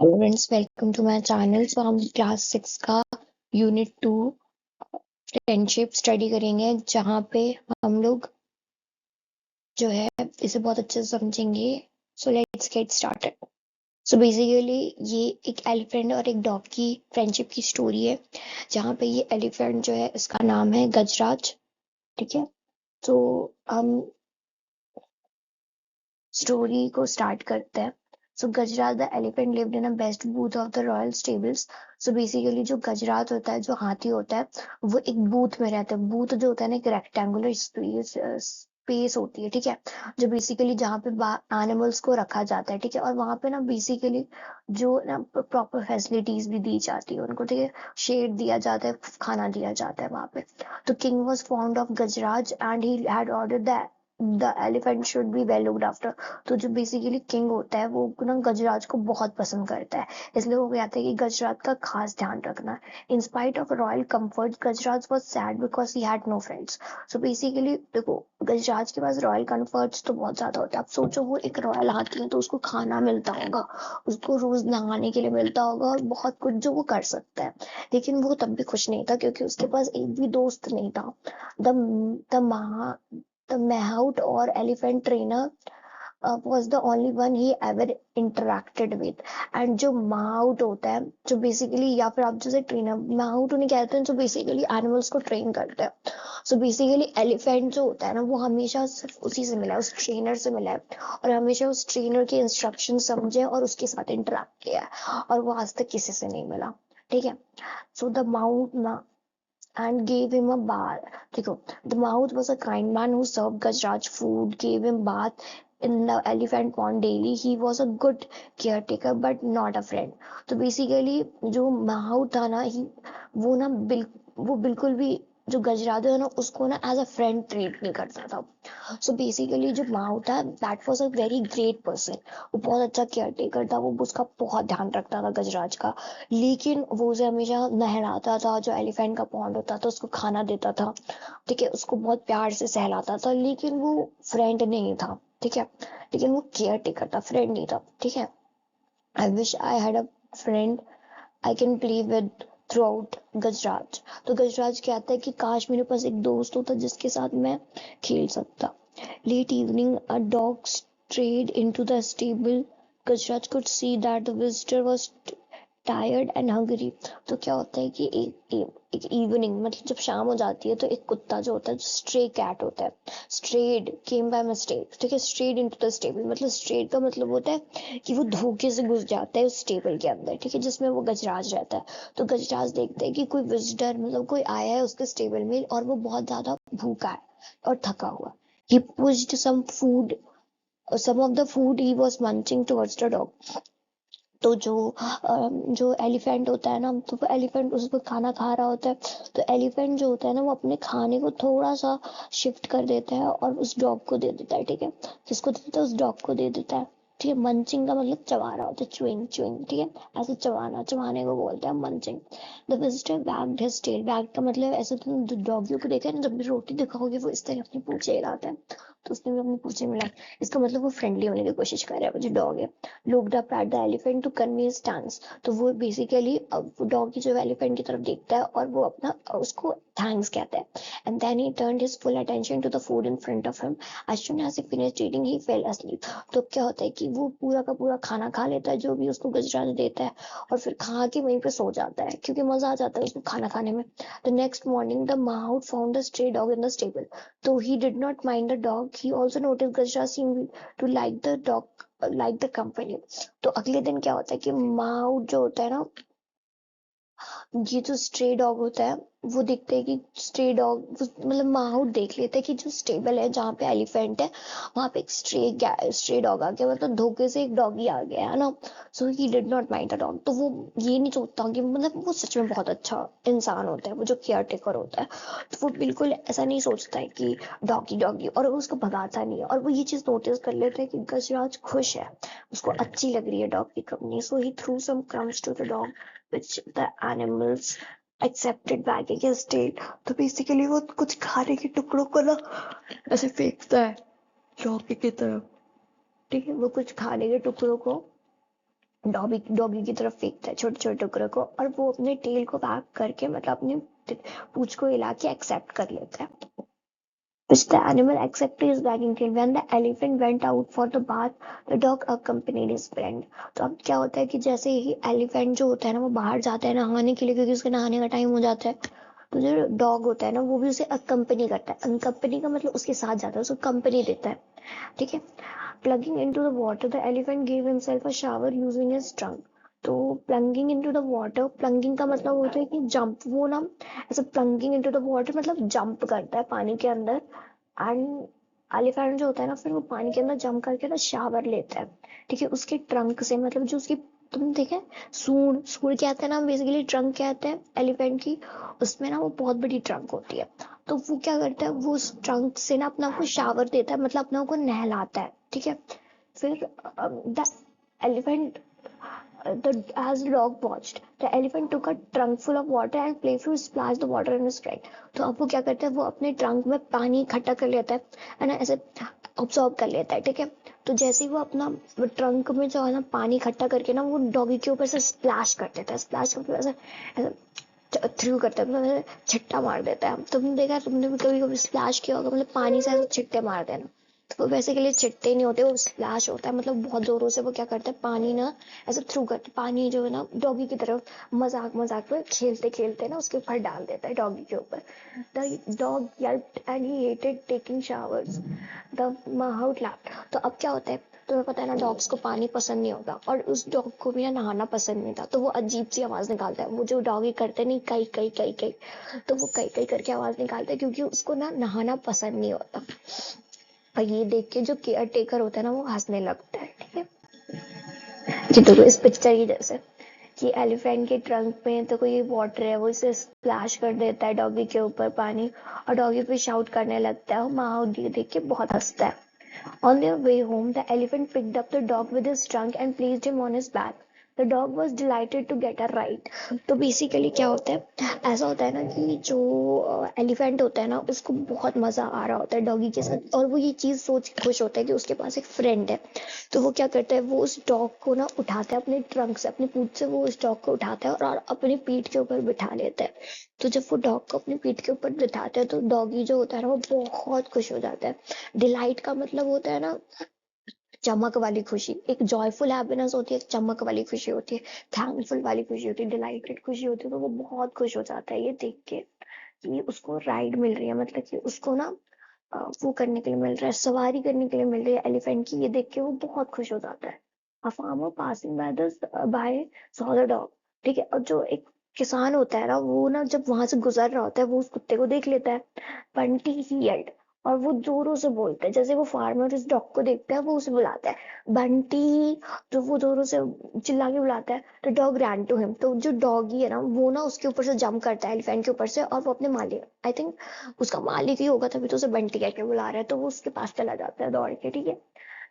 Friends, welcome to my channel. So हम class 6 का unit 2 friendship study करेंगे, जहाँ पे हम लोग जो है इसे बहुत अच्छे से समझेंगे। So let's get started. So basically ये एक एलिफेंट और एक डॉग की फ्रेंडशिप की स्टोरी है, जहाँ पे ये एलिफेंट जो है इसका नाम है गजराज। ठीक है, तो हम स्टोरी को स्टार्ट करते हैं। So Gajraj the elephant lived in a best booth of the royal stables. So basically जो गजराज होता है, जो हाथी होता है, वो एक बूथ में रहता है। बूथ जो होता है ना, एक रेक्टेंगुलर स्पेस होती है, ठीक है, जो बेसिकली जहाँ पे एनिमल्स को रखा जाता है, ठीक है, और वहां पे ना बेसिकली जो ना प्रॉपर फैसिलिटीज भी दी जाती है उनको, ठीक है, शेड दिया जाता है, खाना दिया जाता है वहां पे। तो king was found of Gajraj and he had order the elephant should be well looked after. तो जो बेसिकली किंग होता है वो ना गजराज को बहुत पसंद करता है, इसलिए वो कहते हैं कि गजराज का खास ध्यान रखना। In spite of royal comfort, Gajraj was sad because he had no friends. So basically देखो, गजराज के पास रॉयल कंफर्ट्स तो बहुत ज्यादा होता है। आप सोचो, वो एक रॉयल हाथी है, तो उसको खाना मिलता होगा, उसको रोज नहाने के लिए मिलता होगा, और बहुत कुछ जो वो कर सकता है। लेकिन वो तब भी खुश नहीं था, क्योंकि उसके पास एक भी दोस्त नहीं था। The the The mahout or elephant trainer was the only one he ever interacted with. And जो माउट होता है, जो बेसिकली, या फिर आप जैसे ट्रेनर माउट उन्हें कहते हैं जो बेसिकली एनिमल्स को ट्रेन करते हैं। सो बेसिकली एलिफेंट जो होता है ना, वो हमेशा सिर्फ उसी से मिला है, उस ट्रेनर से मिला है, और हमेशा उस ट्रेनर के इंस्ट्रक्शन समझे और उसके साथ इंटरेक्ट किया है, और वो आज तक किसी से नहीं मिला। ठीक है, so the mouth and gave him a bath. देखो, the mouth was a kind man who served Gajraj food, gave him bath in the elephant pond daily. He was a good caretaker but not a friend. तो basically जो माहौत था ना, वो ना वो बिल्कुल भी जो गजराज है ना, उसको ना एज अ फ्रेंड ट्रीट नहीं करता था। सो बेसिकली जो माँ था, that was a very great person. वो बहुत अच्छा केयर टेकर था, वो उसका बहुत ध्यान रखता था गजराज का। लेकिन वो उसे हमेशा नहलाता था, जो एलिफेंट का पॉन्ड होता था उसको खाना देता था, ठीक है, उसको बहुत प्यार से सहलाता था। लेकिन वो फ्रेंड नहीं था, ठीक है, लेकिन वो केयर टेकर था, फ्रेंड नहीं था। ठीक है, I wish I had a friend I can play with throughout Gajraj. तो गजराज कहता है कि काश मेरे पास एक दोस्त होता जिसके साथ मैं खेल सकता। Late evening a dog strayed into the stable. Gajraj could see that the visitor was tired and Hungary. तो क्या होता है कि एक इवनिंग, मतलब जब शाम हो जाती है, तो एक कुत्ता जो होता है, जो स्ट्रे कैट होता है, स्ट्रेड केम बाय मिस्टेक, ठीक है, स्ट्रेड इनटू द स्टेबल। मतलब स्ट्रेड का मतलब होता है कि वो धोखे से घुस जाता है उस स्टेबल के अंदर, ठीक है, जिसमें वो गजराज रहता है। तो गजराज देखते हैं कि कोई विजिटर, मतलब कोई आया है उसके स्टेबल में, और वो बहुत ज्यादा भूखा है और थका हुआ। He pushed some of the food he was munching towards the dog. तो जो एलिफेंट होता है ना, तो वो एलिफेंट उस पर खाना खा रहा होता है। तो एलिफेंट जो होता है ना, वो अपने खाने को थोड़ा सा शिफ्ट कर देता है और उस डॉग को दे देता है, ठीक है, किसको दे देता है, उस डॉग को दे देता है। ठीक है, मंचिंग का मतलब चबा रहा होता है, च्युइंग च्युइंग, ठीक है, ऐसे चबाना, चबाने को बोलते हैं munching. The visitor wagged his tail. Wag का मतलब, ऐसे तुम डॉगियों को देखा है ना, जब भी रोटी दिखाओगे वो इस तरह अपनी पूंछे हिलाता है, तो उसने भी अपनी पूंछे मिलाई। इसका मतलब वो फ्रेंडली होने की कोशिश कर रहा है, वो जो डॉग है। looked up at the elephant to convey his stance. तो वो बेसिकली डॉगी जो एलिफेंट की तरफ देखता है और वो अपना उसको थैंक्स कहता है। And then he turned his full attention to the food in front of him. As soon as he finished eating he fell asleep. तो क्या होता है कि वो पूरा का पूरा खाना खा लेता है, जो भी उसको गजराज देता है, और फिर खा के वहीं पे सो जाता है, क्योंकि मजा आ जाता है उसको खाना खाने में। The next morning the mouth found a stray dog in the stable. Though he did not mind the dog, he also noticed Gajraj seemed to like the company. तो अगले दिन क्या होता है कि माउट जो होता है ना, ये जो स्ट्रे डॉग होता है, वो देखते हैं कि स्ट्रे डॉग, मतलब माहौल देख लेते हैं कि जो स्टेबल है जहाँ पे एलिफेंट है, वहां पे एक स्ट्रे डॉग आ गया, मतलब धोखे से एक डॉगी आ गया है ना। So he did not mind the dog. तो वो ये नहीं सोचता कि, मतलब वो सच में बहुत अच्छा इंसान होता है, वो जो केयर टेकर होता है, तो वो बिल्कुल ऐसा नहीं सोचता है कि डॉगी डॉगी, और वो उसको भगाता नहीं है। और वो ये चीज नोटिस कर लेता है कि गजराज खुश है, उसको अच्छी लग रही है डॉग की company. So he threw some crumbs to the dog which the animals accepted wagging his tail. तो बेसिकली वो कुछ खाने के टुकड़ों को ना ऐसे फेंकता है डॉगी की तरफ, ठीक है, वो कुछ खाने के टुकड़ों को डॉगी डॉगी की तरफ फेंकता है छोटे छोटे टुकड़ों को, और वो अपने टेल को बैक करके मतलब अपनी पूंछ को हिला के एक्सेप्ट कर लेता है, which the animal accepted his wagging tail. When the elephant went out for the bath, the dog accompanied his friend. तो अब क्या होता है कि जैसे ही एलिफेंट जो होता है ना वो बाहर जाता है नहाने के लिए, क्योंकि उसके नहाने का टाइम हो जाता है, तो जो डॉग होता है ना वो भी उसे अकम्पनी करता है। अकम्पनी का मतलब उसके साथ जाता है, उसको कंपनी देता है, ठीक है। Plugging into the water, the elephant give himself a shower using his trunk. तो प्लंगिंग इनटू द वाटर, प्लंगिंग का मतलब होता है कि जंप, वो ना ऐसे प्लंगिंग इनटू द वाटर मतलब जंप करता है पानी के अंदर। एंड एलिफेंट जो होता है ना फिर वो पानी के अंदर जंप करके ना शावर लेता है, ठीक है, उसके ट्रंक से, मतलब जो उसकी, तुम देखे सूंड, सूंड कहते हैं ना बेसिकली, ट्रंक कहते हैं एलिफेंट की, उसमें ना वो बहुत बड़ी ट्रंक होती है। तो वो क्या करता है, वो उस ट्रंक से ना अपना को शावर देता है, मतलब अपना को नहलाता है, ठीक है। फिर the elephant as the dog watched, the elephant took a trunk full of water and playfully splashed the water in his friend. तो अब वो क्या करता है, वो अपने ट्रंक में पानी इकट्ठा कर लेता है ना, ऐसे ऑब्जॉर्व कर लेता है, ठीक है। तो जैसे ही वो अपना ट्रंक में जो है ना पानी इकट्ठा करके ना वो डॉगी के ऊपर से स्प्लैश कर देता है, स्प्लैश करके ऐसे ऐसे थ्रू करता है, मतलब छिट्टा मार देता है। तुमने देखा, तुमने भी कभी कभी स्प्लैश किया होगा, मतलब पानी से ऐसे छिट्टे मार देना। तो वैसे के लिए छिट्टे नहीं होते, वो स्प्लैश होता है, मतलब बहुत जोरों से वो क्या करता है, पानी ना ऐसे थ्रू करते, पानी जो है ना डॉगी की तरफ मजाक मजाक में खेलते खेलते ना उसके ऊपर डाल देता है, डॉगी के ऊपर। The dog yelped and he hated taking showers. The mahout laughed. तो अब क्या होता है, तुम्हें पता है ना डॉग्स को पानी पसंद नहीं होता, और उस डॉग को भी ना नहाना पसंद नहीं था, तो वो अजीब सी आवाज निकालता है, वो जो डॉगी करते नहीं, कई कई कई कई, तो वो कई कई करके आवाज निकालता है, क्योंकि उसको ना नहाना पसंद नहीं होता। और ये देख के जो केयर टेकर होता है ना वो हंसने लगता है, ठीक है। कि तो इस पिक्चर की जैसे कि एलिफेंट के ट्रंक में तो कोई वाटर है, वो इसे स्प्लैश कर देता है डॉगी के ऊपर पानी, और डॉगी फिर शाउट करने लगता है, माँ देख के बहुत हंसता है। On their way home, the elephant picked up the dog with his trunk and placed him on his back. The dog was delighted to get a ride. तो बेसिकली क्या होता है, ऐसा होता है ना कि जो एलिफेंट होता है ना उसको बहुत मजा आ रहा होता है डॉगी के साथ, और वो ये चीज सोच के खुश होता है कि उसके पास एक फ्रेंड है। तो वो क्या करता है, वो उस डॉग को ना उठाता है अपने ट्रंक से, अपनी पूंछ से वो उस डॉग को उठाता है और अपनी पीठ के ऊपर बिठा लेता है। तो जब वो डॉग को अपनी पीठ के ऊपर बिठाता है तो डॉगी जो होता है ना वो बहुत खुश हो जाता है। डिलाइट का मतलब होता है ना चमक वाली खुशी, एक जॉयफुल हैप्पीनेस होती है, एक चमक वाली खुशी होती है, थैंकफुल वाली खुशी होती है, डिलाइटेड खुशी होती है। तो वो बहुत खुश हो जाता है ये देख के कि उसको राइड मिल रही है, मतलब कि उसको ना वो करने के लिए मिल रहा है, सवारी करने के लिए मिल रही है एलिफेंट की, ये देख के वो बहुत खुश हो जाता है। A farmer passing by the by saw the dog, ठीक है। और जो एक किसान होता है ना वो ना जब वहां से गुजर रहा होता है वो उस कुत्ते को देख लेता है। बंटी ही yelled, और वो जोरों से बोलता है, जैसे वो फार्मर इस डॉग को देखता है वो उसे बुलाता है बंटी, तो वो जोरों से चिल्ला के बुलाता है। तो डॉग रैन टू हिम, तो जो डॉगी है ना वो ना उसके ऊपर से जंप करता है एलिफेंट के ऊपर से, और वो अपने मालिक, आई थिंक उसका मालिक ही होगा तभी तो उसे बंटी कह के बुला रहा है, तो वो उसके पास चला जाता है दौड़ के, ठीक है।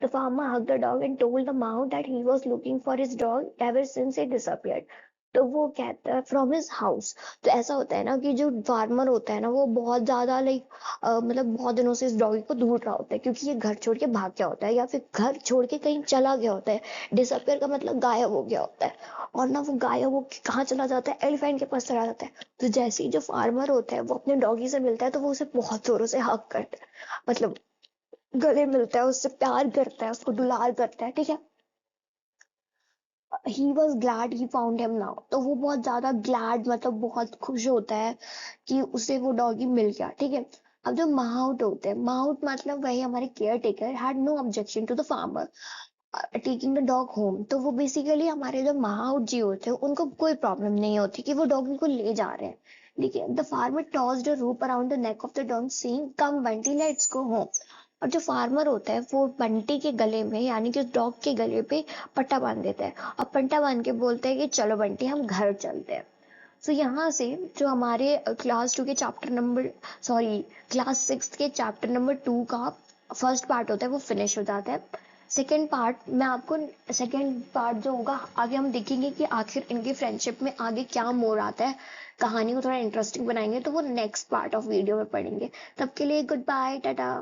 The farmer hugged the dog and told the mouse that he was looking for his dog ever since it disappeared. तो वो कहता है फ्रॉम हिज हाउस। तो ऐसा होता है ना कि जो फार्मर होता है ना वो बहुत ज्यादा लाइक मतलब बहुत दिनों से इस डॉगी को ढूंढ रहा होता है, क्योंकि ये घर छोड़ के भाग गया होता है या फिर घर छोड़ के कहीं चला गया होता है। डिसअपियर का मतलब गायब हो गया होता है, और ना वो गायब हो कहाँ चला जाता है, एलिफेंट के पास चला जाता है। तो जैसे ही जो फार्मर होता है वो अपने डॉगी से मिलता है तो वो उसे बहुत जोरों से हक करता है, मतलब गले मिलता है उससे, प्यार करता है, उसको दुलार करता है, ठीक है। He was glad he found him now, तो वो बहुत ज्यादा ग्लैड मतलब बहुत खुश होता है कि उसे वो डॉगी मिल गया, ठीक है। अब जो माउट होते हैं, माउट मतलब वही हमारे caretaker had no objection to the farmer taking the dog home. तो वो बेसिकली हमारे जो माउट जी होते हैं उनको कोई प्रॉब्लम नहीं होती कि वो डॉगी को ले जा रहे हैं, ठीक है। The farmer tossed a rope around the neck of the dog saying come Bunty let's go home. और जो फार्मर होता है वो बंटी के गले में यानी कि उस डॉग के गले पे पट्टा बांध देता है, और पट्टा बांध के बोलता है कि चलो बंटी हम घर चलते हैं। तो यहाँ से जो हमारे क्लास टू के chapter number, sorry, class six के चैप्टर नंबर 2 का फर्स्ट पार्ट होता है वो फिनिश हो जाता है। सेकेंड पार्ट मैं आपको, सेकेंड पार्ट जो होगा आगे हम देखेंगे कि आखिर इनकी फ्रेंडशिप में आगे क्या मोड़ आता है, कहानी को थोड़ा इंटरेस्टिंग बनाएंगे, तो वो नेक्स्ट पार्ट ऑफ वीडियो में पढ़ेंगे। तब के लिए गुड बाय, टाटा।